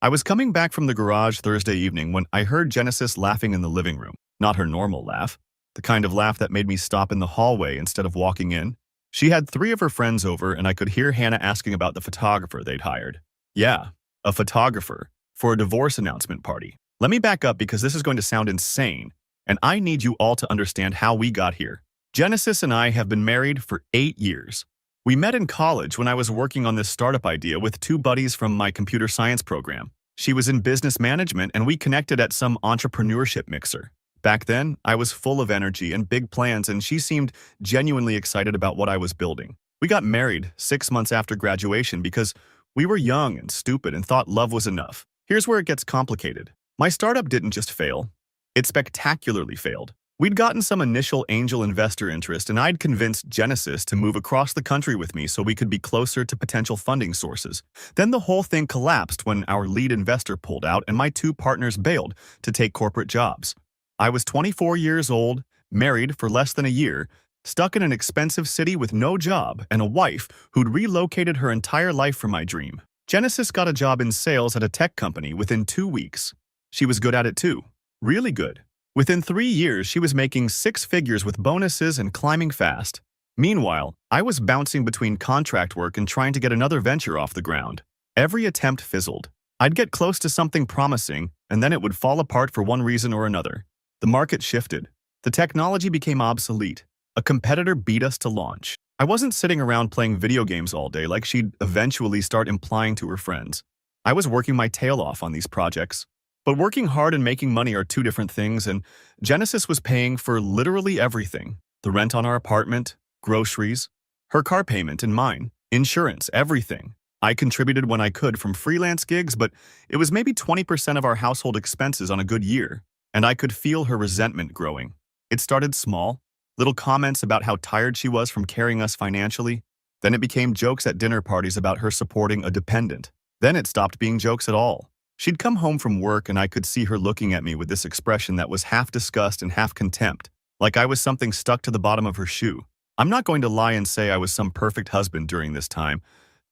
I was coming back from the garage Thursday evening when I heard Genesis laughing in the living room. Not her normal laugh, the kind of laugh that made me stop in the hallway instead of walking in. She had three of her friends over, and I could hear Hannah asking about the photographer they'd hired. Yeah, a photographer for a divorce announcement party. Let me back up because this is going to sound insane, and I need you all to understand how we got here. Genesis and I have been married for 8 years. We met in college when I was working on this startup idea with two buddies from my computer science program. She was in business management, and we connected at some entrepreneurship mixer. Back then, I was full of energy and big plans, and she seemed genuinely excited about what I was building. We got married 6 months after graduation because we were young and stupid and thought love was enough. Here's where it gets complicated. My startup didn't just fail, it spectacularly failed. We'd gotten some initial angel investor interest, and I'd convinced Genesis to move across the country with me so we could be closer to potential funding sources. Then the whole thing collapsed when our lead investor pulled out and my two partners bailed to take corporate jobs. I was 24 years old, married for less than a year, stuck in an expensive city with no job, and a wife who'd relocated her entire life for my dream. Genesis got a job in sales at a tech company within 2 weeks. She was good at it too. Really good. Within 3 years, she was making 6 figures with bonuses and climbing fast. Meanwhile, I was bouncing between contract work and trying to get another venture off the ground. Every attempt fizzled. I'd get close to something promising, and then it would fall apart for one reason or another. The market shifted. The technology became obsolete. A competitor beat us to launch. I wasn't sitting around playing video games all day like she'd eventually start implying to her friends. I was working my tail off on these projects. But working hard and making money are two different things, and Genesis was paying for literally everything. The rent on our apartment, groceries, her car payment and mine, insurance, everything. I contributed when I could from freelance gigs, but it was maybe 20% of our household expenses on a good year, and I could feel her resentment growing. It started small, little comments about how tired she was from carrying us financially. Then it became jokes at dinner parties about her supporting a dependent. Then it stopped being jokes at all. She'd come home from work and I could see her looking at me with this expression that was half disgust and half contempt, like I was something stuck to the bottom of her shoe. I'm not going to lie and say I was some perfect husband during this time.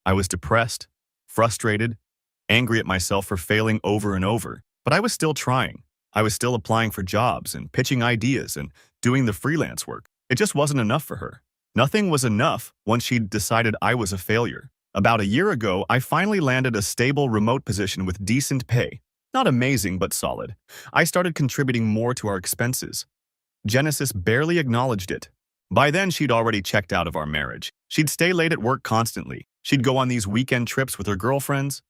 I was depressed, frustrated, angry at myself for failing over and over, but I was still trying. I was still applying for jobs and pitching ideas and doing the freelance work. It just wasn't enough for her. Nothing was enough once she'd decided I was a failure. About a year ago, I finally landed a stable remote position with decent pay. Not amazing, but solid. I started contributing more to our expenses. Genesis barely acknowledged it. By then, she'd already checked out of our marriage. She'd stay late at work constantly. She'd go on these weekend trips with her girlfriends.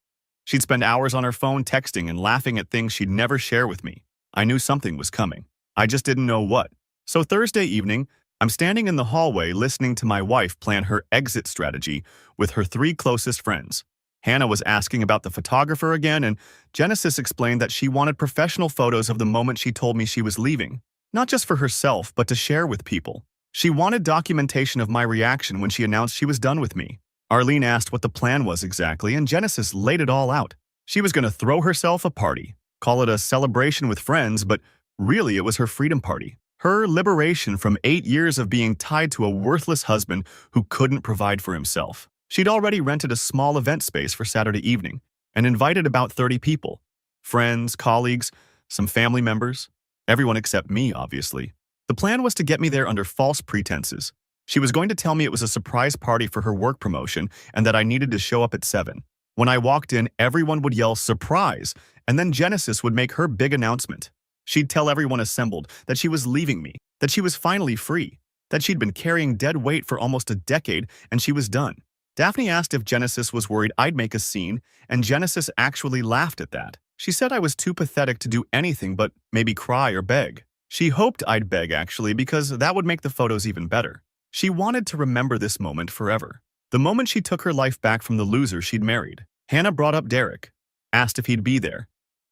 She'd spend hours on her phone texting and laughing at things she'd never share with me. I knew something was coming. I just didn't know what. So Thursday evening, I'm standing in the hallway listening to my wife plan her exit strategy with her 3 closest friends. Hannah was asking about the photographer again, and Genesis explained that she wanted professional photos of the moment she told me she was leaving. Not just for herself, but to share with people. She wanted documentation of my reaction when she announced she was done with me. Arlene asked what the plan was exactly, and Genesis laid it all out. She was going to throw herself a party, call it a celebration with friends, but really it was her freedom party. Her liberation from 8 years of being tied to a worthless husband who couldn't provide for himself. She'd already rented a small event space for Saturday evening and invited about 30 people. Friends, colleagues, some family members. Everyone except me, obviously. The plan was to get me there under false pretenses. She was going to tell me it was a surprise party for her work promotion and that I needed to show up at 7. When I walked in, everyone would yell, "Surprise!" and then Genesis would make her big announcement. She'd tell everyone assembled that she was leaving me, that she was finally free, that she'd been carrying dead weight for almost a decade and she was done. Daphne asked if Genesis was worried I'd make a scene, and Genesis actually laughed at that. She said I was too pathetic to do anything but maybe cry or beg. She hoped I'd beg, actually, because that would make the photos even better. She wanted to remember this moment forever. The moment she took her life back from the loser she'd married. Hannah brought up Derek, asked if he'd be there.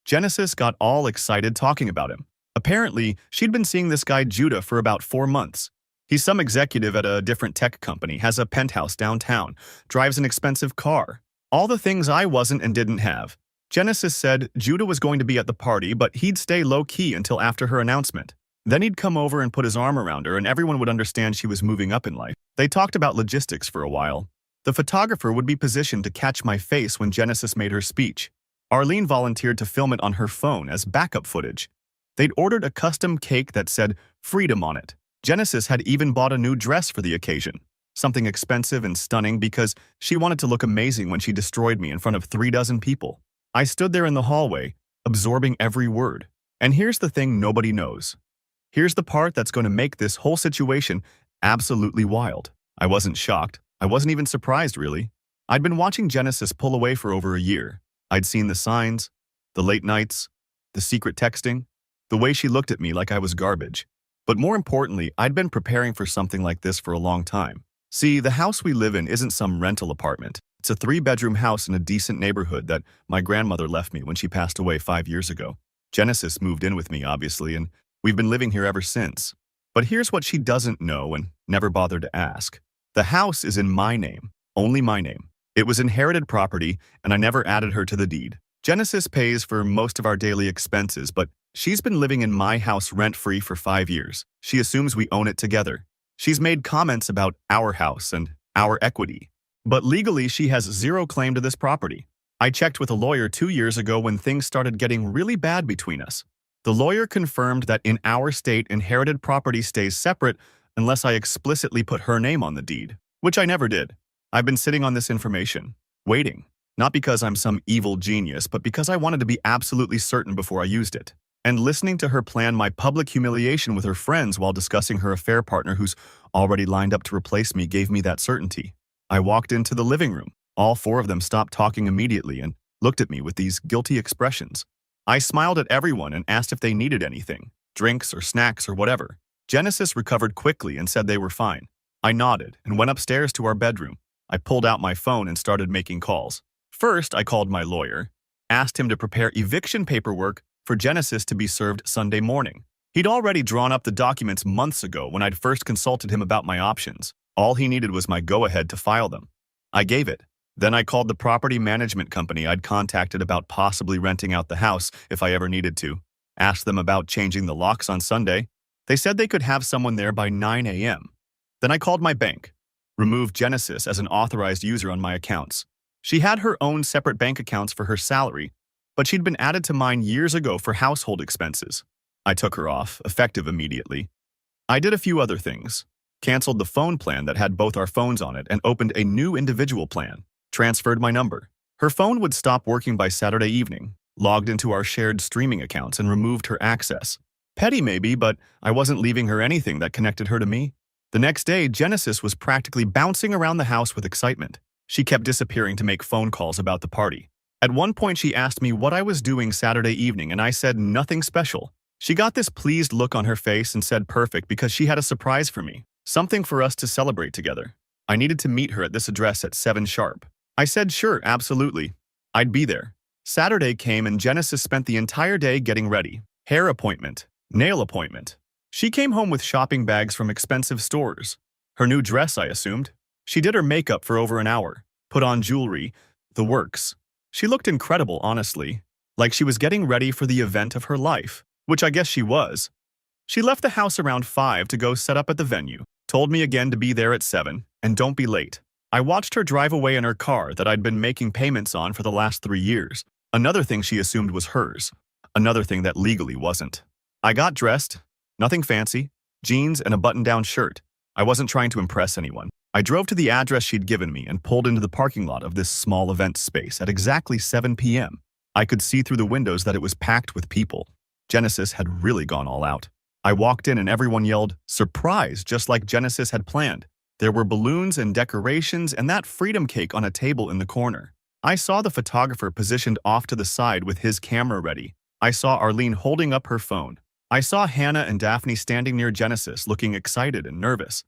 Genesis got all excited talking about him. Apparently, she'd been seeing this guy Judah for about 4 months. He's some executive at a different tech company, has a penthouse downtown, drives an expensive car. All the things I wasn't and didn't have. Genesis said Judah was going to be at the party, but he'd stay low-key until after her announcement. Then he'd come over and put his arm around her and everyone would understand she was moving up in life. They talked about logistics for a while. The photographer would be positioned to catch my face when Genesis made her speech. Arlene volunteered to film it on her phone as backup footage. They'd ordered a custom cake that said freedom on it. Genesis had even bought a new dress for the occasion, something expensive and stunning because she wanted to look amazing when she destroyed me in front of 36 people. I stood there in the hallway, absorbing every word. And here's the thing nobody knows. Here's the part that's going to make this whole situation absolutely wild. I wasn't shocked. I wasn't even surprised, really. I'd been watching Genesis pull away for over a year. I'd seen the signs, the late nights, the secret texting, the way she looked at me like I was garbage. But more importantly, I'd been preparing for something like this for a long time. See, the house we live in isn't some rental apartment. It's a 3-bedroom house in a decent neighborhood that my grandmother left me when she passed away 5 years ago. Genesis moved in with me, obviously, and we've been living here ever since. But here's what she doesn't know and never bothered to ask. The house is in my name, only my name. It was inherited property, and I never added her to the deed. Genesis pays for most of our daily expenses, but she's been living in my house rent-free for 5 years. She assumes we own it together. She's made comments about our house and our equity. But legally, she has zero claim to this property. I checked with a lawyer 2 years ago when things started getting really bad between us. The lawyer confirmed that in our state, inherited property stays separate unless I explicitly put her name on the deed, which I never did. I've been sitting on this information, waiting, not because I'm some evil genius, but because I wanted to be absolutely certain before I used it. And listening to her plan my public humiliation with her friends while discussing her affair partner who's already lined up to replace me gave me that certainty. I walked into the living room. All 4 of them stopped talking immediately and looked at me with these guilty expressions. I smiled at everyone and asked if they needed anything, drinks or snacks or whatever. Genesis recovered quickly and said they were fine. I nodded and went upstairs to our bedroom. I pulled out my phone and started making calls. First, I called my lawyer, asked him to prepare eviction paperwork for Genesis to be served Sunday morning. He'd already drawn up the documents months ago when I'd first consulted him about my options. All he needed was my go-ahead to file them. I gave it. Then I called the property management company I'd contacted about possibly renting out the house if I ever needed to. Asked them about changing the locks on Sunday. They said they could have someone there by 9 a.m. Then I called my bank, removed Genesis as an authorized user on my accounts. She had her own separate bank accounts for her salary, but she'd been added to mine years ago for household expenses. I took her off, effective immediately. I did a few other things. Canceled the phone plan that had both our phones on it and opened a new individual plan. Transferred my number. Her phone would stop working by Saturday evening. Logged into our shared streaming accounts and removed her access. Petty maybe, but I wasn't leaving her anything that connected her to me. The next day, Genesis was practically bouncing around the house with excitement. She kept disappearing to make phone calls about the party. At one point, she asked me what I was doing Saturday evening, and I said nothing special. She got this pleased look on her face and said perfect because she had a surprise for me. Something for us to celebrate together. I needed to meet her at this address at 7 sharp. I said sure, absolutely. I'd be there. Saturday came and Genesis spent the entire day getting ready. Hair appointment, nail appointment. She came home with shopping bags from expensive stores. Her new dress, I assumed. She did her makeup for over an hour. Put on jewelry. The works. She looked incredible, honestly. Like she was getting ready for the event of her life. Which I guess she was. She left the house around 5 to go set up at the venue. Told me again to be there at 7, and don't be late. I watched her drive away in her car that I'd been making payments on for the last 3 years. Another thing she assumed was hers. Another thing that legally wasn't. I got dressed. Nothing fancy. Jeans and a button-down shirt. I wasn't trying to impress anyone. I drove to the address she'd given me and pulled into the parking lot of this small event space at exactly 7 p.m. I could see through the windows that it was packed with people. Genesis had really gone all out. I walked in and everyone yelled, "Surprise!" just like Genesis had planned. There were balloons and decorations and that freedom cake on a table in the corner. I saw the photographer positioned off to the side with his camera ready. I saw Arlene holding up her phone. I saw Hannah and Daphne standing near Genesis looking excited and nervous.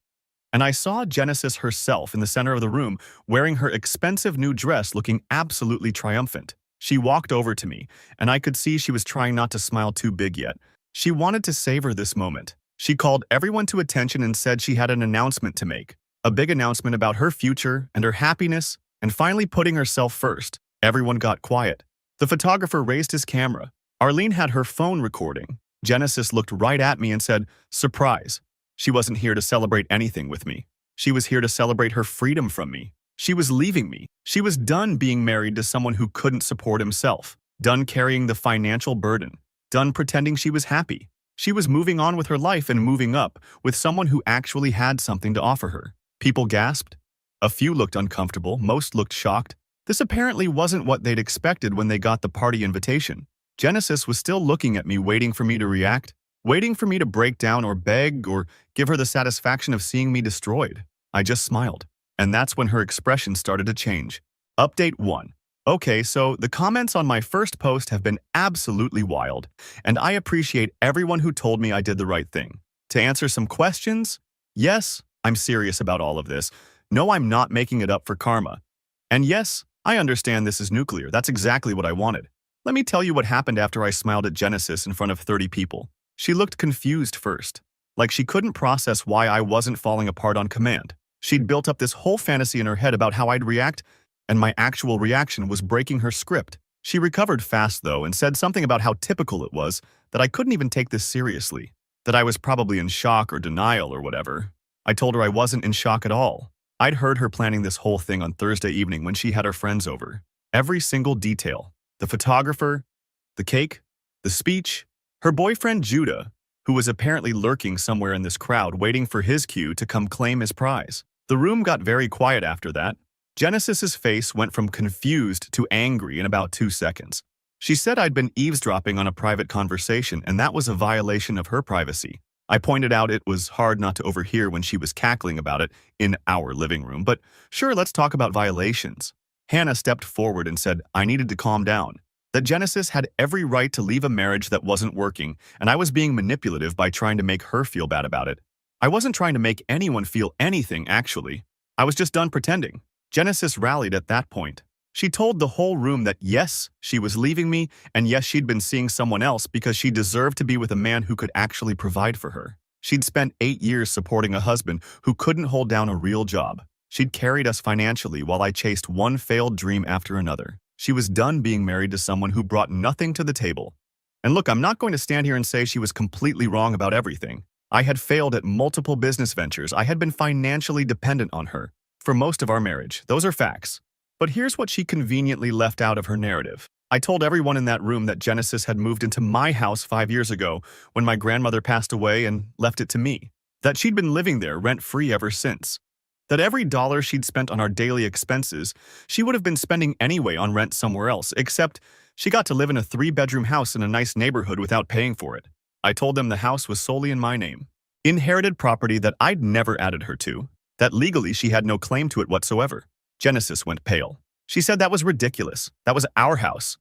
And I saw Genesis herself in the center of the room wearing her expensive new dress looking absolutely triumphant. She walked over to me, and I could see she was trying not to smile too big yet. She wanted to savor this moment. She called everyone to attention and said she had an announcement to make. A big announcement about her future and her happiness, and finally putting herself first. Everyone got quiet. The photographer raised his camera. Arlene had her phone recording. Genesis looked right at me and said, "Surprise." She wasn't here to celebrate anything with me. She was here to celebrate her freedom from me. She was leaving me. She was done being married to someone who couldn't support himself. done carrying the financial burden, done pretending she was happy. She was moving on with her life and moving up with someone who actually had something to offer her. People gasped. A few looked uncomfortable, most looked shocked. This apparently wasn't what they'd expected when they got the party invitation. Genesis was still looking at me, waiting for me to react, waiting for me to break down or beg or give her the satisfaction of seeing me destroyed. I just smiled. And that's when her expression started to change. Update 1. Okay, so the comments on my first post have been absolutely wild, and I appreciate everyone who told me I did the right thing. To answer some questions, yes, I'm serious about all of this. No, I'm not making it up for karma. And yes, I understand this is nuclear. That's exactly what I wanted. Let me tell you what happened after I smiled at Genesis in front of 30 people. She looked confused first, like she couldn't process why I wasn't falling apart on command. She'd built up this whole fantasy in her head about how I'd react, and my actual reaction was breaking her script. She recovered fast, though, and said something about how typical it was, that I couldn't even take this seriously, that I was probably in shock or denial or whatever. I told her I wasn't in shock at all. I'd heard her planning this whole thing on Thursday evening when she had her friends over. Every single detail. The photographer, the cake, the speech, her boyfriend Judah, who was apparently lurking somewhere in this crowd waiting for his cue to come claim his prize. The room got very quiet after that. Genesis's face went from confused to angry in about 2 seconds. She said I'd been eavesdropping on a private conversation, and that was a violation of her privacy. I pointed out it was hard not to overhear when she was cackling about it in our living room, but sure, let's talk about violations. Hannah stepped forward and said I needed to calm down, that Genesis had every right to leave a marriage that wasn't working, and I was being manipulative by trying to make her feel bad about it. I wasn't trying to make anyone feel anything, actually. I was just done pretending. Genesis rallied at that point. She told the whole room that yes, she was leaving me, and yes, she'd been seeing someone else because she deserved to be with a man who could actually provide for her. She'd spent 8 years supporting a husband who couldn't hold down a real job. She'd carried us financially while I chased one failed dream after another. She was done being married to someone who brought nothing to the table. And look, I'm not going to stand here and say she was completely wrong about everything. I had failed at multiple business ventures. I had been financially dependent on her for most of our marriage. Those are facts. But here's what she conveniently left out of her narrative. I told everyone in that room that Genesis had moved into my house 5 years ago when my grandmother passed away and left it to me. That she'd been living there rent-free ever since. That every dollar she'd spent on our daily expenses, she would have been spending anyway on rent somewhere else, except she got to live in a 3-bedroom house in a nice neighborhood without paying for it. I told them the house was solely in my name. Inherited property that I'd never added her to. That legally she had no claim to it whatsoever. Genesis went pale. She said that was ridiculous. That was our house.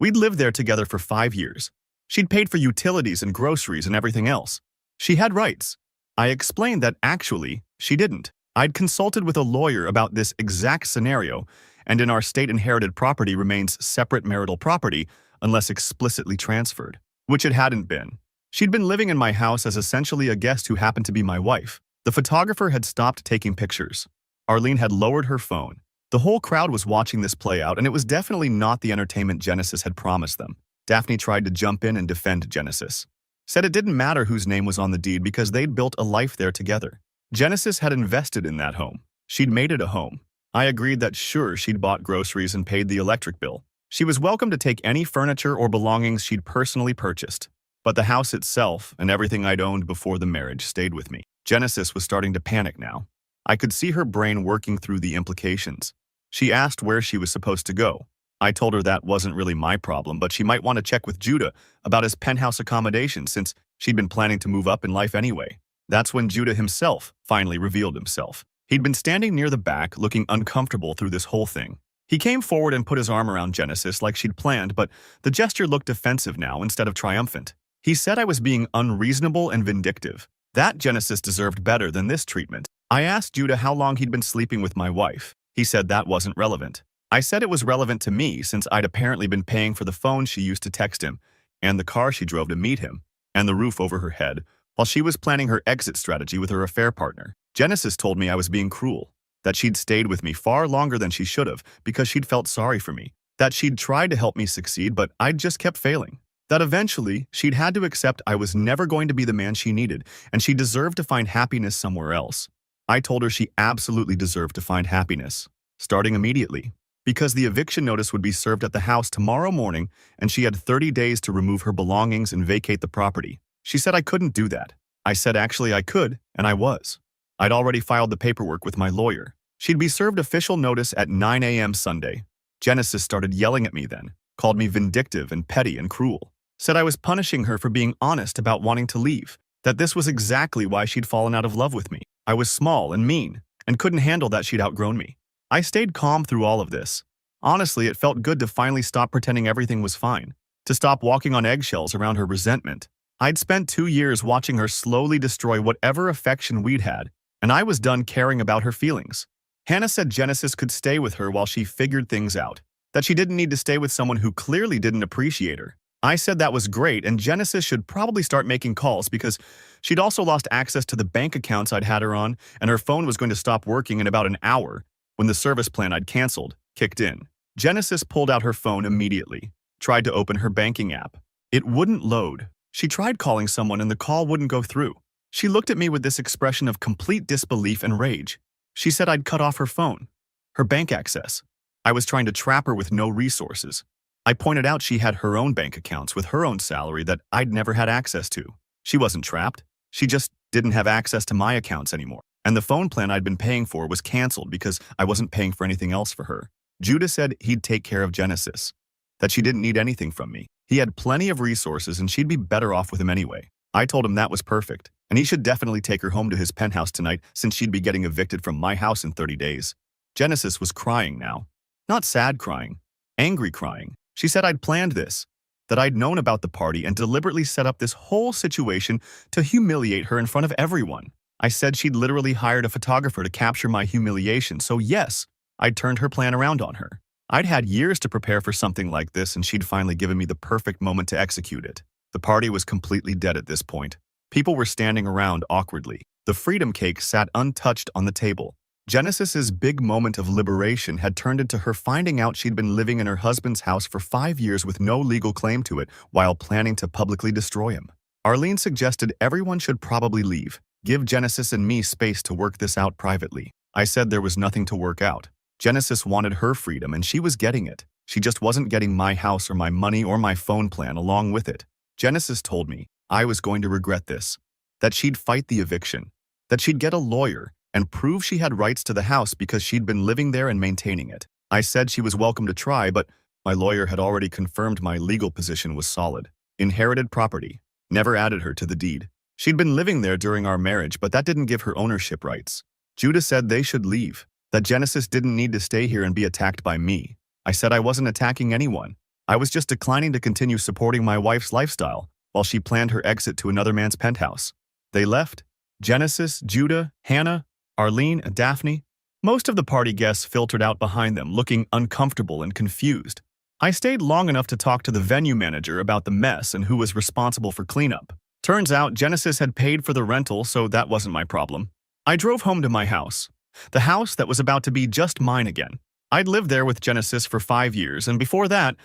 We'd lived there together for 5 years. She'd paid for utilities and groceries and everything else. She had rights. I explained that actually, she didn't. I'd consulted with a lawyer about this exact scenario, and in our state inherited property remains separate marital property unless explicitly transferred, which it hadn't been. She'd been living in my house as essentially a guest who happened to be my wife. The photographer had stopped taking pictures. Arlene had lowered her phone. The whole crowd was watching this play out, and it was definitely not the entertainment Genesis had promised them. Daphne tried to jump in and defend Genesis. Said it didn't matter whose name was on the deed because they'd built a life there together. Genesis had invested in that home. She'd made it a home. I agreed that sure, she'd bought groceries and paid the electric bill. She was welcome to take any furniture or belongings she'd personally purchased. But the house itself and everything I'd owned before the marriage stayed with me. Genesis was starting to panic now. I could see her brain working through the implications. She asked where she was supposed to go. I told her that wasn't really my problem, but she might want to check with Judah about his penthouse accommodation since she'd been planning to move up in life anyway. That's when Judah himself finally revealed himself. He'd been standing near the back, looking uncomfortable through this whole thing. He came forward and put his arm around Genesis like she'd planned, but the gesture looked defensive now instead of triumphant. He said I was being unreasonable and vindictive. That Genesis deserved better than this treatment. I asked Judah how long he'd been sleeping with my wife. He said that wasn't relevant. I said it was relevant to me since I'd apparently been paying for the phone she used to text him, and the car she drove to meet him, and the roof over her head, while she was planning her exit strategy with her affair partner. Genesis told me I was being cruel, that she'd stayed with me far longer than she should have because she'd felt sorry for me, that she'd tried to help me succeed but I'd just kept failing. That eventually, she'd had to accept I was never going to be the man she needed, and she deserved to find happiness somewhere else. I told her she absolutely deserved to find happiness, starting immediately. because the eviction notice would be served at the house tomorrow morning and she had 30 days to remove her belongings and vacate the property. She said I couldn't do that. I said actually I could, and I was. I'd already filed the paperwork with my lawyer. She'd be served official notice at 9 a.m. Sunday. Genesis started yelling at me then, called me vindictive and petty and cruel, said I was punishing her for being honest about wanting to leave, that this was exactly why she'd fallen out of love with me. I was small and mean, and couldn't handle that she'd outgrown me. I stayed calm through all of this. Honestly, it felt good to finally stop pretending everything was fine, to stop walking on eggshells around her resentment. I'd spent 2 years watching her slowly destroy whatever affection we'd had, and I was done caring about her feelings. Hannah said Genesis could stay with her while she figured things out, that she didn't need to stay with someone who clearly didn't appreciate her. I said that was great and Genesis should probably start making calls because she'd also lost access to the bank accounts I'd had her on, and her phone was going to stop working in about an hour when the service plan I'd canceled kicked in. Genesis pulled out her phone immediately, tried to open her banking app. It wouldn't load. She tried calling someone and the call wouldn't go through. She looked at me with this expression of complete disbelief and rage. She said I'd cut off her phone, her bank access. I was trying to trap her with no resources. I pointed out she had her own bank accounts with her own salary that I'd never had access to. She wasn't trapped. She just didn't have access to my accounts anymore. And the phone plan I'd been paying for was canceled because I wasn't paying for anything else for her. Judah said he'd take care of Genesis, that she didn't need anything from me. He had plenty of resources and she'd be better off with him anyway. I told him that was perfect, and he should definitely take her home to his penthouse tonight since she'd be getting evicted from my house in 30 days. Genesis was crying now. Not sad crying, angry crying. She said I'd planned this, that I'd known about the party and deliberately set up this whole situation to humiliate her in front of everyone. I said she'd literally hired a photographer to capture my humiliation, so yes, I'd turned her plan around on her. I'd had years to prepare for something like this and she'd finally given me the perfect moment to execute it. The party was completely dead at this point. People were standing around awkwardly. The freedom cake sat untouched on the table. Genesis's big moment of liberation had turned into her finding out she'd been living in her husband's house for 5 years with no legal claim to it while planning to publicly destroy him. Arlene suggested everyone should probably leave, give Genesis and me space to work this out privately. I said there was nothing to work out. Genesis wanted her freedom and she was getting it. She just wasn't getting my house or my money or my phone plan along with it. Genesis told me I was going to regret this, that she'd fight the eviction, that she'd get a lawyer and prove she had rights to the house because she'd been living there and maintaining it. I said she was welcome to try, but my lawyer had already confirmed my legal position was solid. Inherited property. Never added her to the deed. She'd been living there during our marriage, but that didn't give her ownership rights. Judah said they should leave, that Genesis didn't need to stay here and be attacked by me. I said I wasn't attacking anyone. I was just declining to continue supporting my wife's lifestyle while she planned her exit to another man's penthouse. They left. Genesis, Judah, Hannah, Arlene, and Daphne. Most of the party guests filtered out behind them, looking uncomfortable and confused. I stayed long enough to talk to the venue manager about the mess and who was responsible for cleanup. Turns out Genesis had paid for the rental, so that wasn't my problem. I drove home to my house, the house that was about to be just mine again. I'd lived there with Genesis for 5 years, and before that,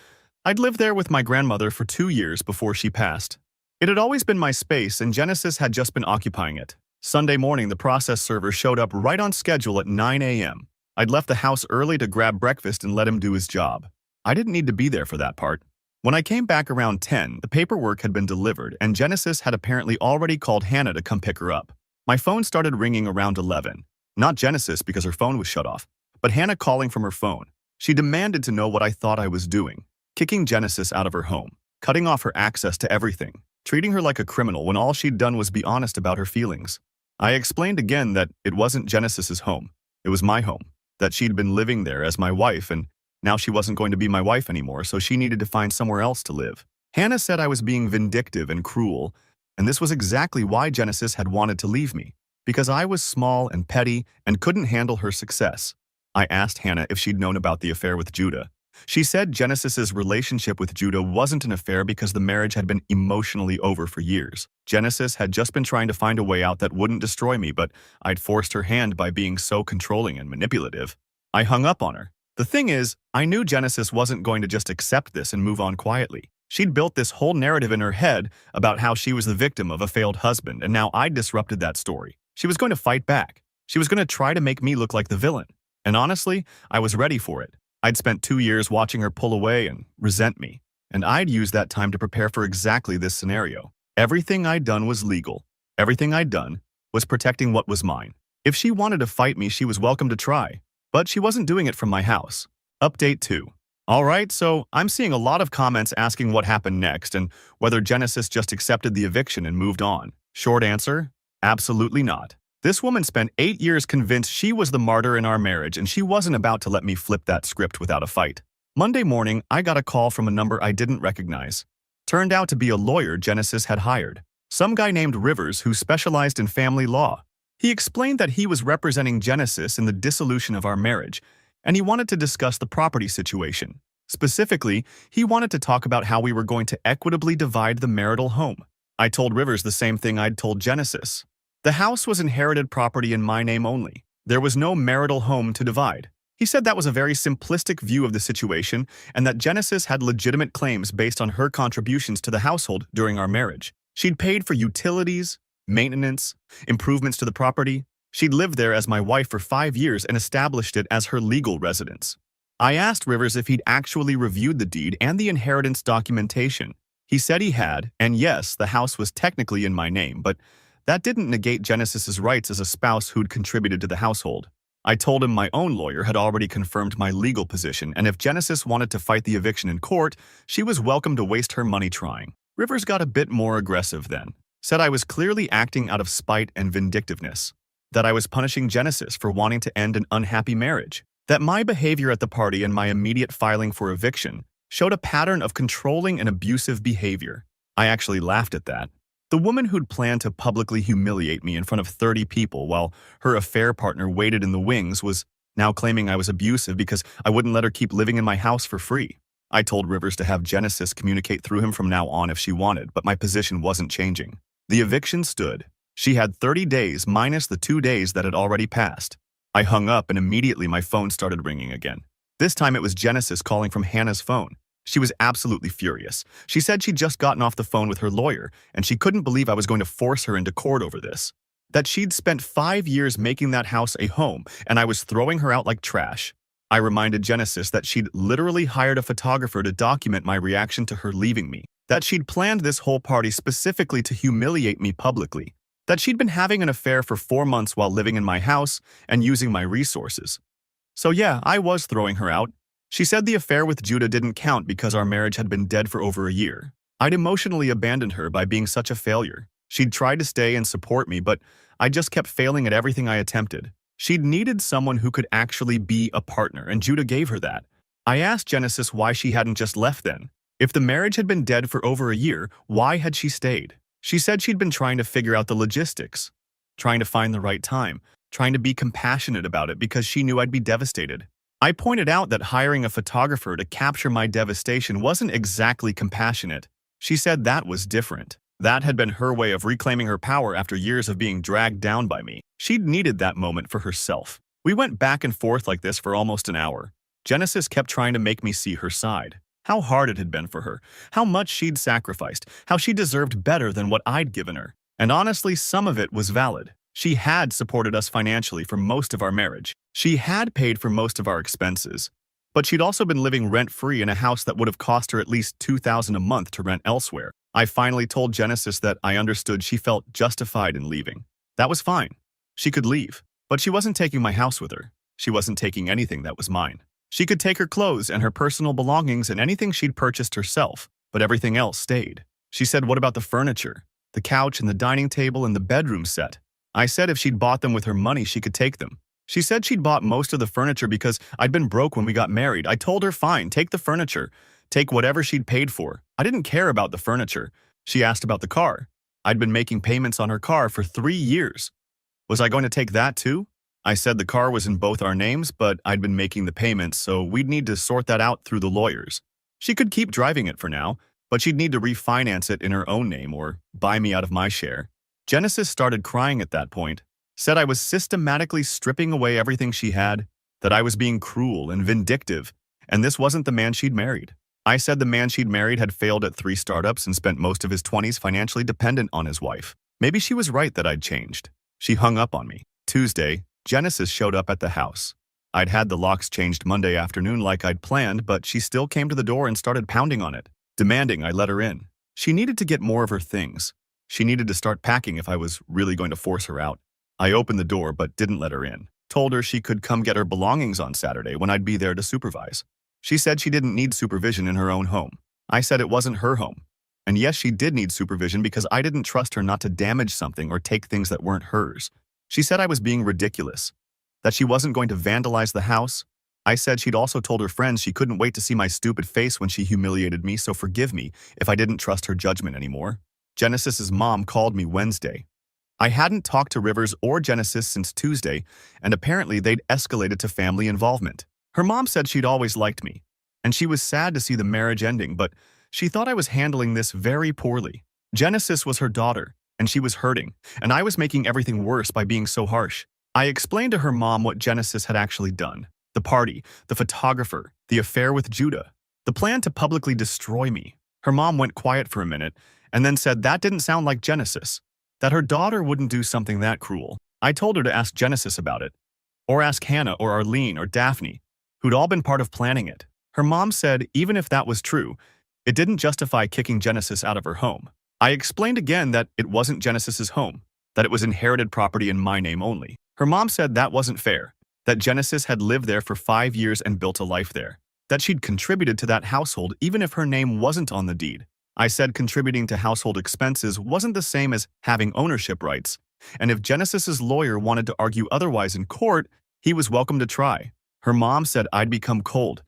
I'd lived there with my grandmother for 2 years before she passed. It had always been my space, and Genesis had just been occupying it. Sunday morning, the process server showed up right on schedule at 9 a.m. I'd left the house early to grab breakfast and let him do his job. I didn't need to be there for that part. When I came back around 10, the paperwork had been delivered, and Genesis had apparently already called Hannah to come pick her up. My phone started ringing around 11. Not Genesis because her phone was shut off, but Hannah calling from her phone. She demanded to know what I thought I was doing. Kicking Genesis out of her home, cutting off her access to everything, treating her like a criminal when all she'd done was be honest about her feelings. I explained again that it wasn't Genesis's home. It was my home, that she'd been living there as my wife, and now she wasn't going to be my wife anymore, so she needed to find somewhere else to live. Hannah said I was being vindictive and cruel, and this was exactly why Genesis had wanted to leave me, because I was small and petty and couldn't handle her success. I asked Hannah if she'd known about the affair with Judah. She said Genesis's relationship with Judah wasn't an affair because the marriage had been emotionally over for years. Genesis had just been trying to find a way out that wouldn't destroy me, but I'd forced her hand by being so controlling and manipulative. I hung up on her. The thing is, I knew Genesis wasn't going to just accept this and move on quietly. She'd built this whole narrative in her head about how she was the victim of a failed husband, and now I'd disrupted that story. She was going to fight back. She was going to try to make me look like the villain. And honestly, I was ready for it. I'd spent 2 years watching her pull away and resent me, and I'd used that time to prepare for exactly this scenario. Everything I'd done was legal. Everything I'd done was protecting what was mine. If she wanted to fight me, she was welcome to try, but she wasn't doing it from my house. Update 2. Alright, so I'm seeing a lot of comments asking what happened next and whether Genesis just accepted the eviction and moved on. Short answer, absolutely not. This woman spent 8 years convinced she was the martyr in our marriage, and she wasn't about to let me flip that script without a fight. Monday morning, I got a call from a number I didn't recognize. Turned out to be a lawyer Genesis had hired. Some guy named Rivers who specialized in family law. He explained that he was representing Genesis in the dissolution of our marriage, and he wanted to discuss the property situation. Specifically, he wanted to talk about how we were going to equitably divide the marital home. I told Rivers the same thing I'd told Genesis. The house was inherited property in my name only. There was no marital home to divide. He said that was a very simplistic view of the situation and that Genesis had legitimate claims based on her contributions to the household during our marriage. She'd paid for utilities, maintenance, improvements to the property. She'd lived there as my wife for 5 years and established it as her legal residence. I asked Rivers if he'd actually reviewed the deed and the inheritance documentation. He said he had, and yes, the house was technically in my name, but that didn't negate Genesis's rights as a spouse who'd contributed to the household. I told him my own lawyer had already confirmed my legal position, and if Genesis wanted to fight the eviction in court, she was welcome to waste her money trying. Rivers got a bit more aggressive then. Said I was clearly acting out of spite and vindictiveness. That I was punishing Genesis for wanting to end an unhappy marriage. That my behavior at the party and my immediate filing for eviction showed a pattern of controlling and abusive behavior. I actually laughed at that. The woman who'd planned to publicly humiliate me in front of 30 people while her affair partner waited in the wings was now claiming I was abusive because I wouldn't let her keep living in my house for free. I told Rivers to have Genesis communicate through him from now on if she wanted, but my position wasn't changing. The eviction stood. She had 30 days minus the 2 days that had already passed. I hung up and immediately my phone started ringing again. This time it was Genesis calling from Hannah's phone. She was absolutely furious. She said she'd just gotten off the phone with her lawyer, and she couldn't believe I was going to force her into court over this. That she'd spent 5 years making that house a home, and I was throwing her out like trash. I reminded Genesis that she'd literally hired a photographer to document my reaction to her leaving me. That she'd planned this whole party specifically to humiliate me publicly. That she'd been having an affair for 4 months while living in my house and using my resources. So yeah, I was throwing her out. She said the affair with Judah didn't count because our marriage had been dead for over a year. I'd emotionally abandoned her by being such a failure. She'd tried to stay and support me, but I just kept failing at everything I attempted. She'd needed someone who could actually be a partner, and Judah gave her that. I asked Genesis why she hadn't just left then. If the marriage had been dead for over a year, why had she stayed? She said she'd been trying to figure out the logistics, trying to find the right time, trying to be compassionate about it because she knew I'd be devastated. I pointed out that hiring a photographer to capture my devastation wasn't exactly compassionate. She said that was different. That had been her way of reclaiming her power after years of being dragged down by me. She'd needed that moment for herself. We went back and forth like this for almost an hour. Genesis kept trying to make me see her side. How hard it had been for her, how much she'd sacrificed, how she deserved better than what I'd given her. And honestly, some of it was valid. She had supported us financially for most of our marriage. She had paid for most of our expenses. But she'd also been living rent-free in a house that would have cost her at least $2,000 a month to rent elsewhere. I finally told Genesis that I understood she felt justified in leaving. That was fine. She could leave. But she wasn't taking my house with her. She wasn't taking anything that was mine. She could take her clothes and her personal belongings and anything she'd purchased herself, but everything else stayed. She said, what about the furniture? The couch and the dining table and the bedroom set? I said if she'd bought them with her money, she could take them. She said she'd bought most of the furniture because I'd been broke when we got married. I told her, fine, take the furniture. Take whatever she'd paid for. I didn't care about the furniture. She asked about the car. I'd been making payments on her car for 3 years. Was I going to take that too? I said the car was in both our names, but I'd been making the payments, so we'd need to sort that out through the lawyers. She could keep driving it for now, but she'd need to refinance it in her own name or buy me out of my share. Genesis started crying at that point, said I was systematically stripping away everything she had, that I was being cruel and vindictive, and this wasn't the man she'd married. I said the man she'd married had failed at 3 startups and spent most of his 20s financially dependent on his wife. Maybe she was right that I'd changed. She hung up on me. Tuesday, Genesis showed up at the house. I'd had the locks changed Monday afternoon like I'd planned, but she still came to the door and started pounding on it, demanding I let her in. She needed to get more of her things. She needed to start packing if I was really going to force her out. I opened the door but didn't let her in. Told her she could come get her belongings on Saturday when I'd be there to supervise. She said she didn't need supervision in her own home. I said it wasn't her home. And yes, she did need supervision because I didn't trust her not to damage something or take things that weren't hers. She said I was being ridiculous, that she wasn't going to vandalize the house. I said she'd also told her friends she couldn't wait to see my stupid face when she humiliated me, so forgive me if I didn't trust her judgment anymore. Genesis's mom called me Wednesday. I hadn't talked to Rivers or Genesis since Tuesday, and apparently they'd escalated to family involvement. Her mom said she'd always liked me, and she was sad to see the marriage ending, but she thought I was handling this very poorly. Genesis was her daughter, and she was hurting, and I was making everything worse by being so harsh. I explained to her mom what Genesis had actually done. The party, the photographer, the affair with Judah, the plan to publicly destroy me. Her mom went quiet for a minute, and then said that didn't sound like Genesis, that her daughter wouldn't do something that cruel. I told her to ask Genesis about it, or ask Hannah or Arlene or Daphne, who'd all been part of planning it. Her mom said even if that was true, it didn't justify kicking Genesis out of her home. I explained again that it wasn't Genesis's home, that it was inherited property in my name only. Her mom said that wasn't fair, that Genesis had lived there for 5 years and built a life there, that she'd contributed to that household even if her name wasn't on the deed. I said contributing to household expenses wasn't the same as having ownership rights, and if Genesis's lawyer wanted to argue otherwise in court, he was welcome to try. Her mom said I'd become cold,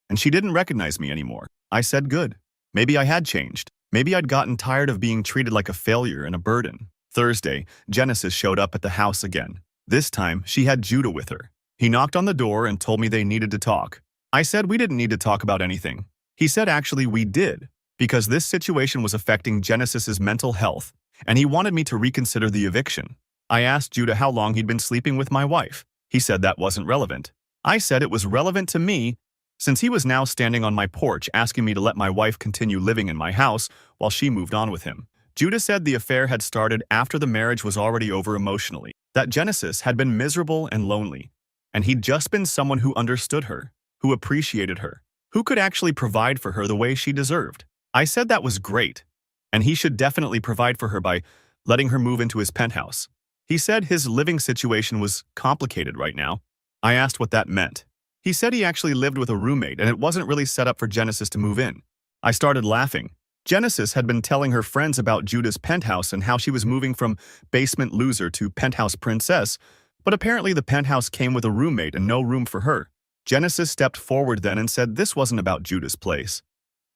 and she didn't recognize me anymore. I said good. Maybe I had changed. Maybe I'd gotten tired of being treated like a failure and a burden. Thursday, Genesis showed up at the house again. This time, she had Judah with her. He knocked on the door and told me they needed to talk. I said we didn't need to talk about anything. He said actually we did, because this situation was affecting Genesis's mental health, and he wanted me to reconsider the eviction. I asked Judah how long he'd been sleeping with my wife. He said that wasn't relevant. I said it was relevant to me, since he was now standing on my porch asking me to let my wife continue living in my house while she moved on with him. Judah said the affair had started after the marriage was already over emotionally, that Genesis had been miserable and lonely, and he'd just been someone who understood her, who appreciated her, who could actually provide for her the way she deserved. I said that was great, and he should definitely provide for her by letting her move into his penthouse. He said his living situation was complicated right now. I asked what that meant. He said he actually lived with a roommate and it wasn't really set up for Genesis to move in. I started laughing. Genesis had been telling her friends about Judah's penthouse and how she was moving from basement loser to penthouse princess, but apparently the penthouse came with a roommate and no room for her. Genesis stepped forward then and said this wasn't about Judah's place.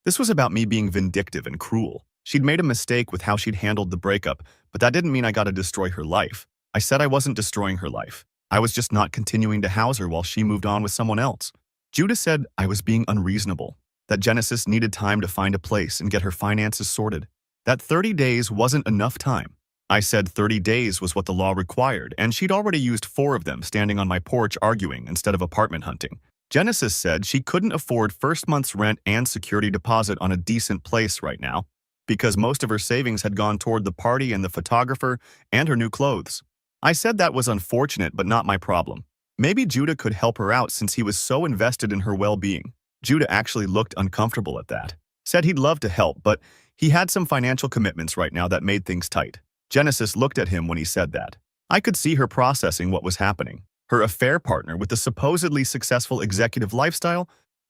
This was about me being vindictive and cruel. She'd made a mistake with how she'd handled the breakup, but that didn't mean I got to destroy her life. I said I wasn't destroying her life. I was just not continuing to house her while she moved on with someone else. Judah said I was being unreasonable, that Genesis needed time to find a place and get her finances sorted, that 30 days wasn't enough time. I said 30 days was what the law required, and she'd already used 4 of them standing on my porch arguing instead of apartment hunting. Genesis said she couldn't afford first month's rent and security deposit on a decent place right now because most of her savings had gone toward the party and the photographer and her new clothes. I said that was unfortunate but not my problem. Maybe Judah could help her out since he was so invested in her well-being. Judah actually looked uncomfortable at that. Said he'd love to help, but he had some financial commitments right now that made things tight. Genesis looked at him when he said that. I could see her processing what was happening. Her affair partner with the supposedly successful executive lifestyle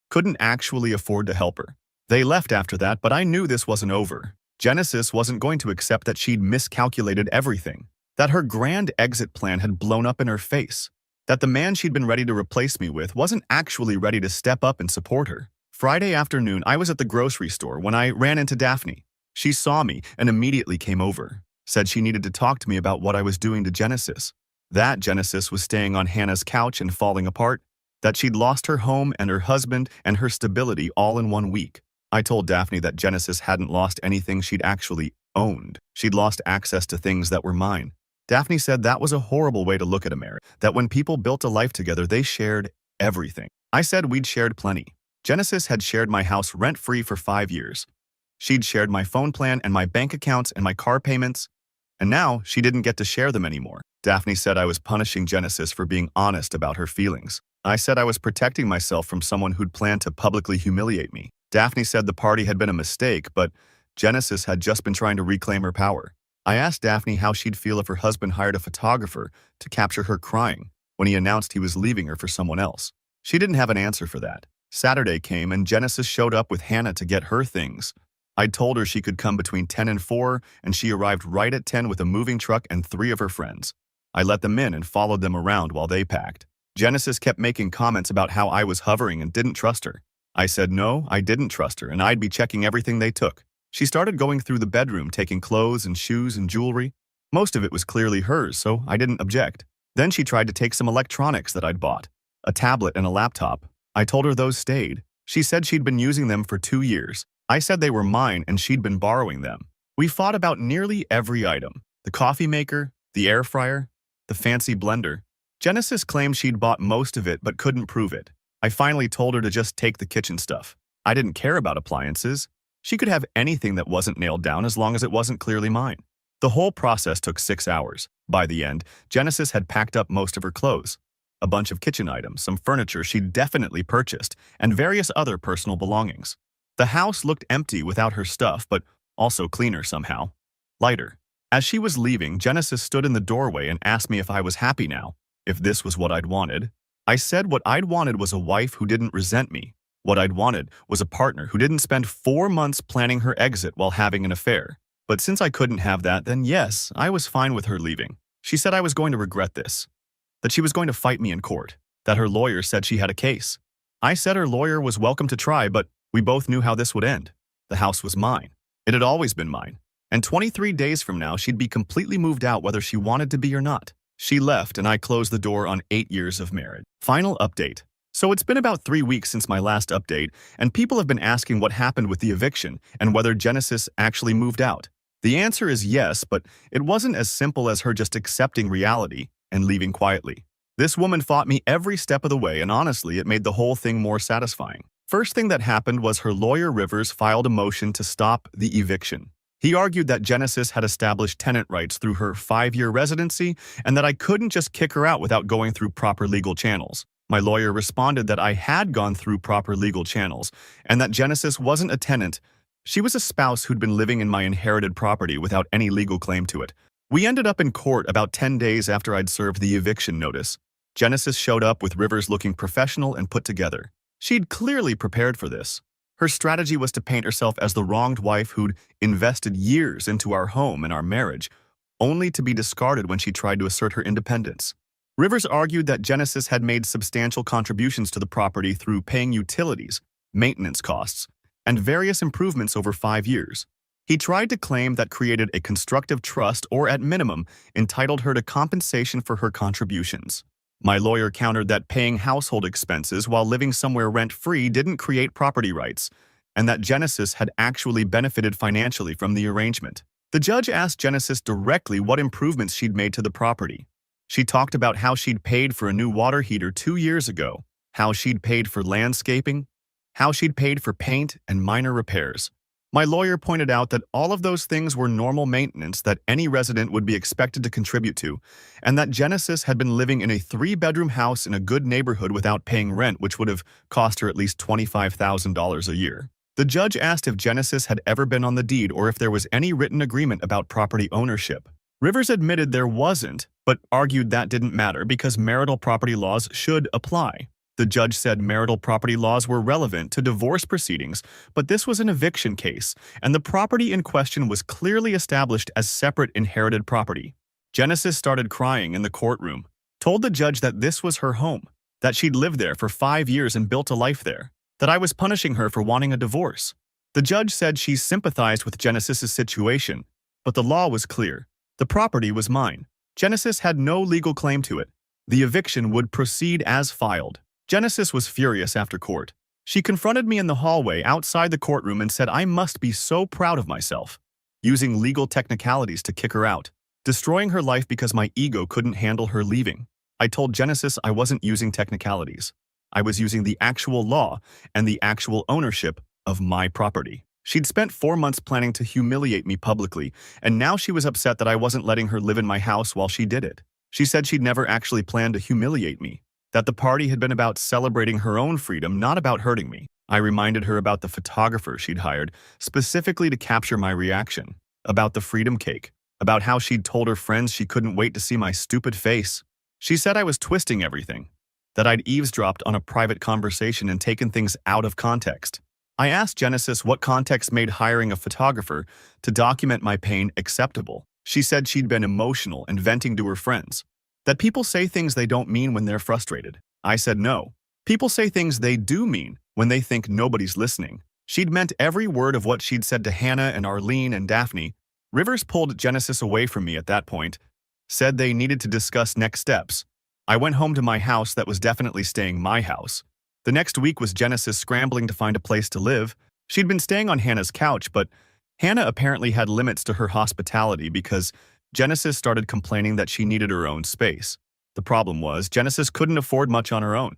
couldn't actually afford to help her. They left after that, but I knew this wasn't over. Genesis wasn't going to accept that she'd miscalculated everything, that her grand exit plan had blown up in her face, that the man she'd been ready to replace me with wasn't actually ready to step up and support her. Friday afternoon, I was at the grocery store when I ran into Daphne. She saw me and immediately came over, said she needed to talk to me about what I was doing to Genesis, that Genesis was staying on Hannah's couch and falling apart, that she'd lost her home and her husband and her stability all in 1 week. I told Daphne that Genesis hadn't lost anything she'd actually owned. She'd lost access to things that were mine. Daphne said that was a horrible way to look at a marriage, that when people built a life together, they shared everything. I said we'd shared plenty. Genesis had shared my house rent-free for 5 years. She'd shared my phone plan and my bank accounts and my car payments. And now she didn't get to share them anymore. Daphne said I was punishing Genesis for being honest about her feelings. I said I was protecting myself from someone who'd planned to publicly humiliate me. Daphne said the party had been a mistake, but Genesis had just been trying to reclaim her power. I asked Daphne how she'd feel if her husband hired a photographer to capture her crying when he announced he was leaving her for someone else. She didn't have an answer for that. Saturday came and Genesis showed up with Hannah to get her things. I'd told her she could come between 10 and 4, and she arrived right at 10 with a moving truck and 3 of her friends. I let them in and followed them around while they packed. Genesis kept making comments about how I was hovering and didn't trust her. I said no, I didn't trust her, and I'd be checking everything they took. She started going through the bedroom, taking clothes and shoes and jewelry. Most of it was clearly hers, so I didn't object. Then she tried to take some electronics that I'd bought, a tablet and a laptop. I told her those stayed. She said she'd been using them for 2 years. I said they were mine and she'd been borrowing them. We fought about nearly every item: the coffee maker, the air fryer, the fancy blender. Genesis claimed she'd bought most of it but couldn't prove it. I finally told her to just take the kitchen stuff. I didn't care about appliances. She could have anything that wasn't nailed down as long as it wasn't clearly mine. The whole process took 6 hours. By the end, Genesis had packed up most of her clothes, a bunch of kitchen items, some furniture she'd definitely purchased, and various other personal belongings. The house looked empty without her stuff, but also cleaner somehow. Lighter. As she was leaving, Genesis stood in the doorway and asked me if I was happy now, if this was what I'd wanted. I said what I'd wanted was a wife who didn't resent me. What I'd wanted was a partner who didn't spend 4 months planning her exit while having an affair. But since I couldn't have that, then yes, I was fine with her leaving. She said I was going to regret this, that she was going to fight me in court, that her lawyer said she had a case. I said her lawyer was welcome to try, but we both knew how this would end. The house was mine. It had always been mine. And 23 days from now, she'd be completely moved out whether she wanted to be or not. She left, and I closed the door on 8 years of marriage. Final update. So it's been about 3 weeks since my last update, and people have been asking what happened with the eviction and whether Genesis actually moved out. The answer is yes, but it wasn't as simple as her just accepting reality and leaving quietly. This woman fought me every step of the way, and honestly, it made the whole thing more satisfying. First thing that happened was her lawyer Rivers filed a motion to stop the eviction. He argued that Genesis had established tenant rights through her 5-year residency and that I couldn't just kick her out without going through proper legal channels. My lawyer responded that I had gone through proper legal channels and that Genesis wasn't a tenant. She was a spouse who'd been living in my inherited property without any legal claim to it. We ended up in court about 10 days after I'd served the eviction notice. Genesis showed up with Rivers looking professional and put together. She'd clearly prepared for this. Her strategy was to paint herself as the wronged wife who'd invested years into our home and our marriage, only to be discarded when she tried to assert her independence. Rivers argued that Genesis had made substantial contributions to the property through paying utilities, maintenance costs, and various improvements over 5 years. He tried to claim that created a constructive trust or, at minimum, entitled her to compensation for her contributions. My lawyer countered that paying household expenses while living somewhere rent-free didn't create property rights, and that Genesis had actually benefited financially from the arrangement. The judge asked Genesis directly what improvements she'd made to the property. She talked about how she'd paid for a new water heater 2 years ago, how she'd paid for landscaping, how she'd paid for paint and minor repairs. My lawyer pointed out that all of those things were normal maintenance that any resident would be expected to contribute to, and that Genesis had been living in a 3-bedroom house in a good neighborhood without paying rent, which would have cost her at least $25,000 a year. The judge asked if Genesis had ever been on the deed or if there was any written agreement about property ownership. Rivers admitted there wasn't, but argued that didn't matter because marital property laws should apply. The judge said marital property laws were relevant to divorce proceedings, but this was an eviction case, and the property in question was clearly established as separate inherited property. Genesis started crying in the courtroom, told the judge that this was her home, that she'd lived there for 5 years and built a life there, that I was punishing her for wanting a divorce. The judge said she sympathized with Genesis's situation, but the law was clear. The property was mine. Genesis had no legal claim to it. The eviction would proceed as filed. Genesis was furious after court. She confronted me in the hallway outside the courtroom and said I must be so proud of myself, using legal technicalities to kick her out, destroying her life because my ego couldn't handle her leaving. I told Genesis I wasn't using technicalities. I was using the actual law and the actual ownership of my property. She'd spent 4 months planning to humiliate me publicly, and now she was upset that I wasn't letting her live in my house while she did it. She said she'd never actually planned to humiliate me, that the party had been about celebrating her own freedom, not about hurting me. I reminded her about the photographer she'd hired, specifically to capture my reaction, about the freedom cake, about how she'd told her friends she couldn't wait to see my stupid face. She said I was twisting everything, that I'd eavesdropped on a private conversation and taken things out of context. I asked Genesis what context made hiring a photographer to document my pain acceptable. She said she'd been emotional and venting to her friends, that people say things they don't mean when they're frustrated. I said no. People say things they do mean when they think nobody's listening. She'd meant every word of what she'd said to Hannah and Arlene and Daphne. Rivers pulled Genesis away from me at that point, said they needed to discuss next steps. I went home to my house that was definitely staying my house. The next week was Genesis scrambling to find a place to live. She'd been staying on Hannah's couch, but Hannah apparently had limits to her hospitality because Genesis started complaining that she needed her own space. The problem was, Genesis couldn't afford much on her own.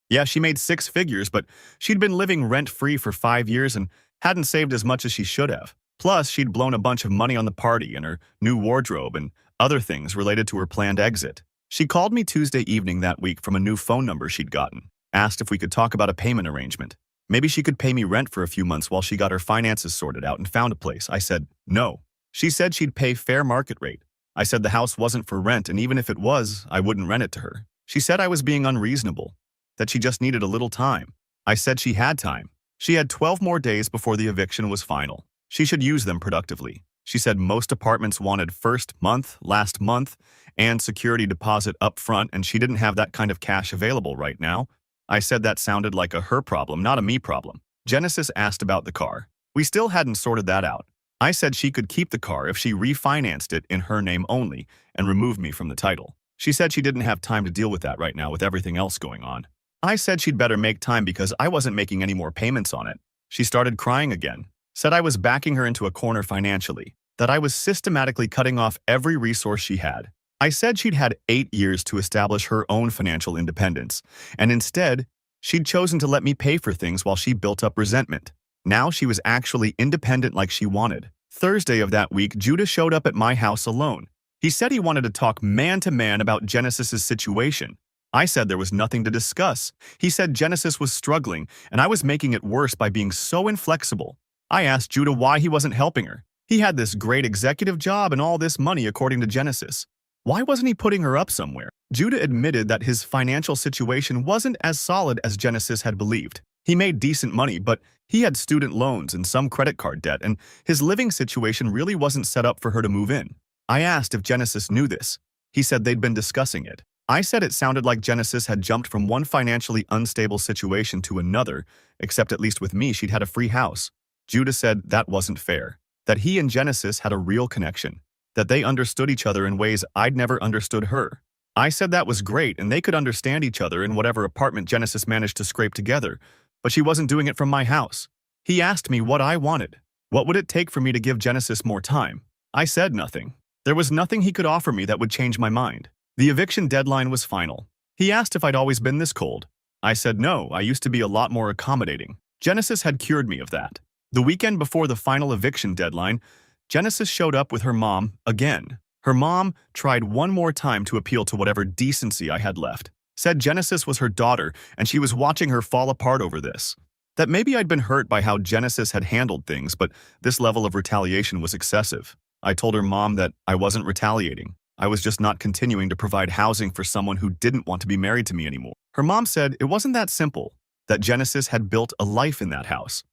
Yeah, she made 6 figures, but she'd been living rent-free for 5 years and hadn't saved as much as she should have. Plus, she'd blown a bunch of money on the party and her new wardrobe and other things related to her planned exit. She called me Tuesday evening that week from a new phone number she'd gotten, asked if we could talk about a payment arrangement. Maybe she could pay me rent for a few months while she got her finances sorted out and found a place. I said no. She said she'd pay fair market rate. I said the house wasn't for rent, and even if it was, I wouldn't rent it to her. She said I was being unreasonable, that she just needed a little time. I said she had time. She had 12 more days before the eviction was final. She should use them productively. She said most apartments wanted first month, last month, and security deposit up front, and she didn't have that kind of cash available right now. I said that sounded like a her problem, not a me problem. Genesis asked about the car. We still hadn't sorted that out. I said she could keep the car if she refinanced it in her name only and removed me from the title. She said she didn't have time to deal with that right now with everything else going on. I said she'd better make time because I wasn't making any more payments on it. She started crying again, said I was backing her into a corner financially, that I was systematically cutting off every resource she had. I said she'd had 8 years to establish her own financial independence, and instead, she'd chosen to let me pay for things while she built up resentment. Now she was actually independent like she wanted. Thursday of that week, Judah showed up at my house alone. He said he wanted to talk man-to-man about Genesis's situation. I said there was nothing to discuss. He said Genesis was struggling, and I was making it worse by being so inflexible. I asked Judah why he wasn't helping her. He had this great executive job and all this money according to Genesis. Why wasn't he putting her up somewhere? Judah admitted that his financial situation wasn't as solid as Genesis had believed. He made decent money, but he had student loans and some credit card debt, and his living situation really wasn't set up for her to move in. I asked if Genesis knew this. He said they'd been discussing it. I said it sounded like Genesis had jumped from one financially unstable situation to another, except at least with me she'd had a free house. Judah said that wasn't fair, that he and Genesis had a real connection, that they understood each other in ways I'd never understood her. I said that was great and they could understand each other in whatever apartment Genesis managed to scrape together, but she wasn't doing it from my house. He asked me what I wanted. What would it take for me to give Genesis more time? I said nothing. There was nothing he could offer me that would change my mind. The eviction deadline was final. He asked if I'd always been this cold. I said no, I used to be a lot more accommodating. Genesis had cured me of that. The weekend before the final eviction deadline, Genesis showed up with her mom again. Her mom tried one more time to appeal to whatever decency I had left. Said Genesis was her daughter and she was watching her fall apart over this. That maybe I'd been hurt by how Genesis had handled things, but this level of retaliation was excessive. I told her mom that I wasn't retaliating. I was just not continuing to provide housing for someone who didn't want to be married to me anymore. Her mom said it wasn't that simple, that Genesis had built a life in that house,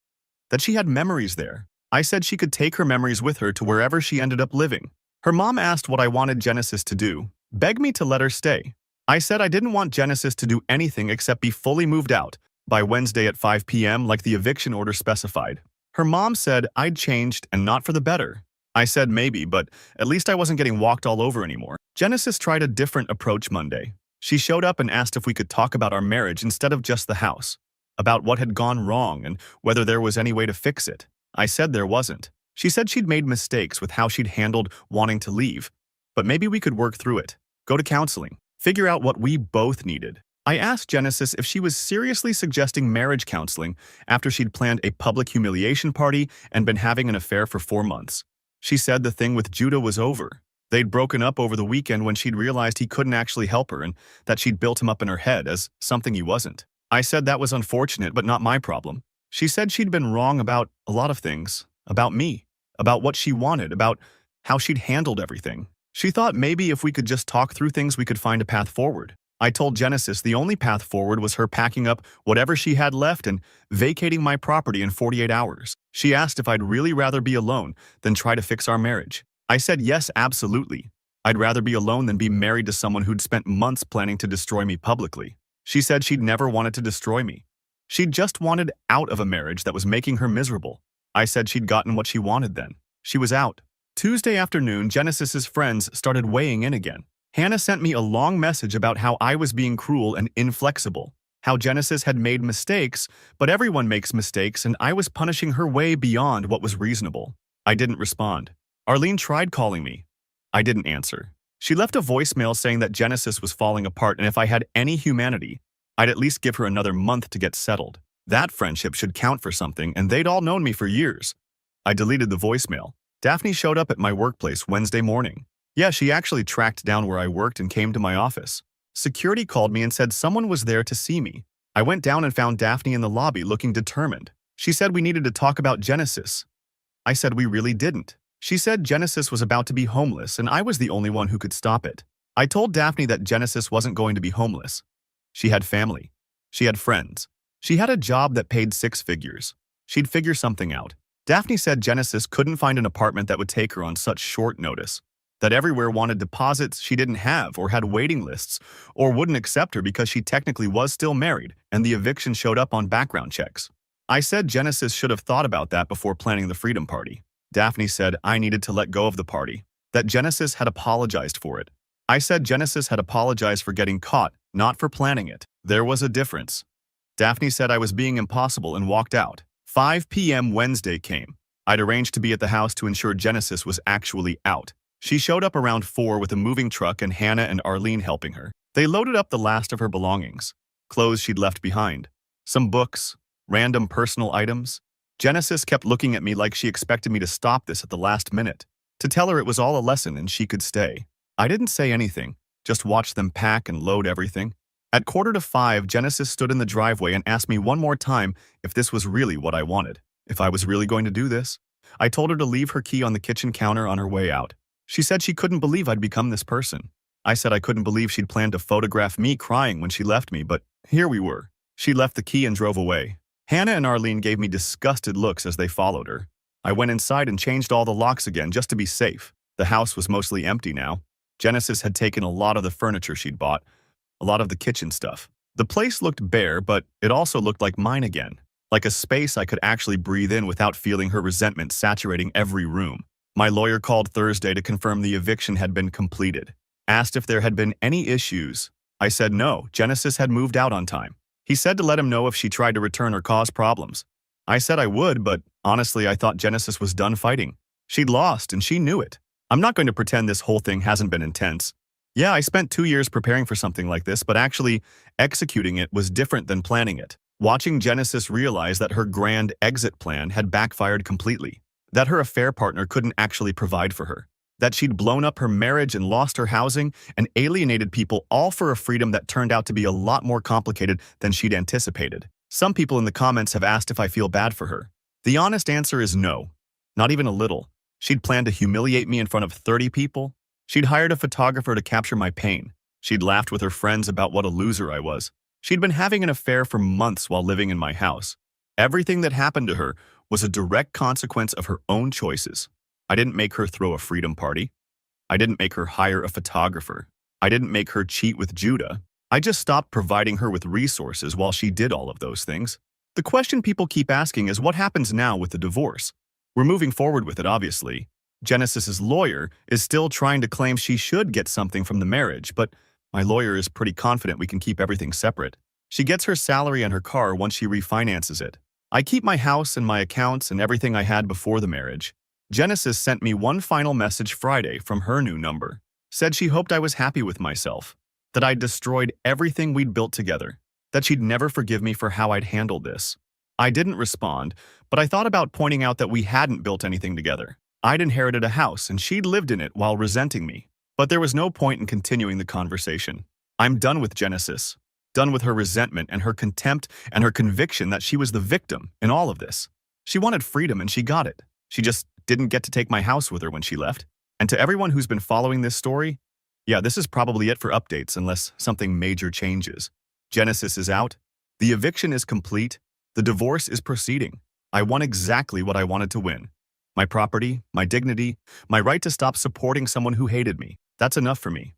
that she had memories there. I said she could take her memories with her to wherever she ended up living. Her mom asked what I wanted Genesis to do, begged me to let her stay. I said I didn't want Genesis to do anything except be fully moved out by Wednesday at 5 p.m. like the eviction order specified. Her mom said I'd changed and not for the better. I said maybe, but at least I wasn't getting walked all over anymore. Genesis tried a different approach Monday. She showed up and asked if we could talk about our marriage instead of just the house, about what had gone wrong and whether there was any way to fix it. I said there wasn't. She said she'd made mistakes with how she'd handled wanting to leave, but maybe we could work through it, go to counseling, figure out what we both needed. I asked Genesis if she was seriously suggesting marriage counseling after she'd planned a public humiliation party and been having an affair for 4 months. She said the thing with Judah was over. They'd broken up over the weekend when she'd realized he couldn't actually help her and that she'd built him up in her head as something he wasn't. I said that was unfortunate but not my problem. She said she'd been wrong about a lot of things, about me, about what she wanted, about how she'd handled everything. She thought maybe if we could just talk through things we could find a path forward. I told Genesis the only path forward was her packing up whatever she had left and vacating my property in 48 hours. She asked if I'd really rather be alone than try to fix our marriage. I said yes, absolutely. I'd rather be alone than be married to someone who'd spent months planning to destroy me publicly. She said she'd never wanted to destroy me. She'd just wanted out of a marriage that was making her miserable. I said she'd gotten what she wanted then. She was out. Tuesday afternoon, Genesis's friends started weighing in again. Hannah sent me a long message about how I was being cruel and inflexible, how Genesis had made mistakes, but everyone makes mistakes and I was punishing her way beyond what was reasonable. I didn't respond. Arlene tried calling me. I didn't answer. She left a voicemail saying that Genesis was falling apart and if I had any humanity, I'd at least give her another month to get settled. That friendship should count for something and they'd all known me for years. I deleted the voicemail. Daphne showed up at my workplace Wednesday morning. Yeah, she actually tracked down where I worked and came to my office. Security called me and said someone was there to see me. I went down and found Daphne in the lobby looking determined. She said we needed to talk about Genesis. I said we really didn't. She said Genesis was about to be homeless and I was the only one who could stop it. I told Daphne that Genesis wasn't going to be homeless. She had family. She had friends. She had a job that paid 6 figures. She'd figure something out. Daphne said Genesis couldn't find an apartment that would take her on such short notice. That everywhere wanted deposits she didn't have or had waiting lists or wouldn't accept her because she technically was still married and the eviction showed up on background checks. I said Genesis should have thought about that before planning the freedom party. Daphne said I needed to let go of the party, that Genesis had apologized for it. I said Genesis had apologized for getting caught, not for planning it. There was a difference. Daphne said I was being impossible and walked out. 5 p.m. Wednesday came. I'd arranged to be at the house to ensure Genesis was actually out. She showed up around 4 with a moving truck and Hannah and Arlene helping her. They loaded up the last of her belongings, clothes she'd left behind, some books, random personal items. Genesis kept looking at me like she expected me to stop this at the last minute, to tell her it was all a lesson and she could stay. I didn't say anything, just watched them pack and load everything. At 4:45, Genesis stood in the driveway and asked me one more time if this was really what I wanted, if I was really going to do this. I told her to leave her key on the kitchen counter on her way out. She said she couldn't believe I'd become this person. I said I couldn't believe she'd planned to photograph me crying when she left me, but here we were. She left the key and drove away. Hannah and Arlene gave me disgusted looks as they followed her. I went inside and changed all the locks again just to be safe. The house was mostly empty now. Genesis had taken a lot of the furniture she'd bought, a lot of the kitchen stuff. The place looked bare, but it also looked like mine again, like a space I could actually breathe in without feeling her resentment saturating every room. My lawyer called Thursday to confirm the eviction had been completed. Asked if there had been any issues. I said no, Genesis had moved out on time. He said to let him know if she tried to return or cause problems. I said I would, but honestly I thought Genesis was done fighting. She'd lost and she knew it. I'm not going to pretend this whole thing hasn't been intense. Yeah, I spent 2 years preparing for something like this, but actually executing it was different than planning it. Watching Genesis realize that her grand exit plan had backfired completely. That her affair partner couldn't actually provide for her. That she'd blown up her marriage and lost her housing and alienated people all for a freedom that turned out to be a lot more complicated than she'd anticipated. Some people in the comments have asked if I feel bad for her. The honest answer is no. Not even a little. She'd planned to humiliate me in front of 30 people. She'd hired a photographer to capture my pain. She'd laughed with her friends about what a loser I was. She'd been having an affair for months while living in my house. Everything that happened to her was a direct consequence of her own choices. I didn't make her throw a freedom party. I didn't make her hire a photographer. I didn't make her cheat with Judah. I just stopped providing her with resources while she did all of those things. The question people keep asking is what happens now with the divorce? We're moving forward with it, obviously. Genesis's lawyer is still trying to claim she should get something from the marriage, but my lawyer is pretty confident we can keep everything separate. She gets her salary and her car once she refinances it. I keep my house and my accounts and everything I had before the marriage. Genesis sent me one final message Friday from her new number. Said she hoped I was happy with myself. that I'd destroyed everything we'd built together, that she'd never forgive me for how I'd handled this. I didn't respond, but I thought about pointing out that we hadn't built anything together. I'd inherited a house and she'd lived in it while resenting me. But there was no point in continuing the conversation. I'm done with Genesis, done with her resentment and her contempt and her conviction that she was the victim in all of this. She wanted freedom and she got it. She just didn't get to take my house with her when she left. And to everyone who's been following this story, yeah, this is probably it for updates unless something major changes. Genesis is out. The eviction is complete. The divorce is proceeding. I won exactly what I wanted to win. My property, my dignity, my right to stop supporting someone who hated me. That's enough for me.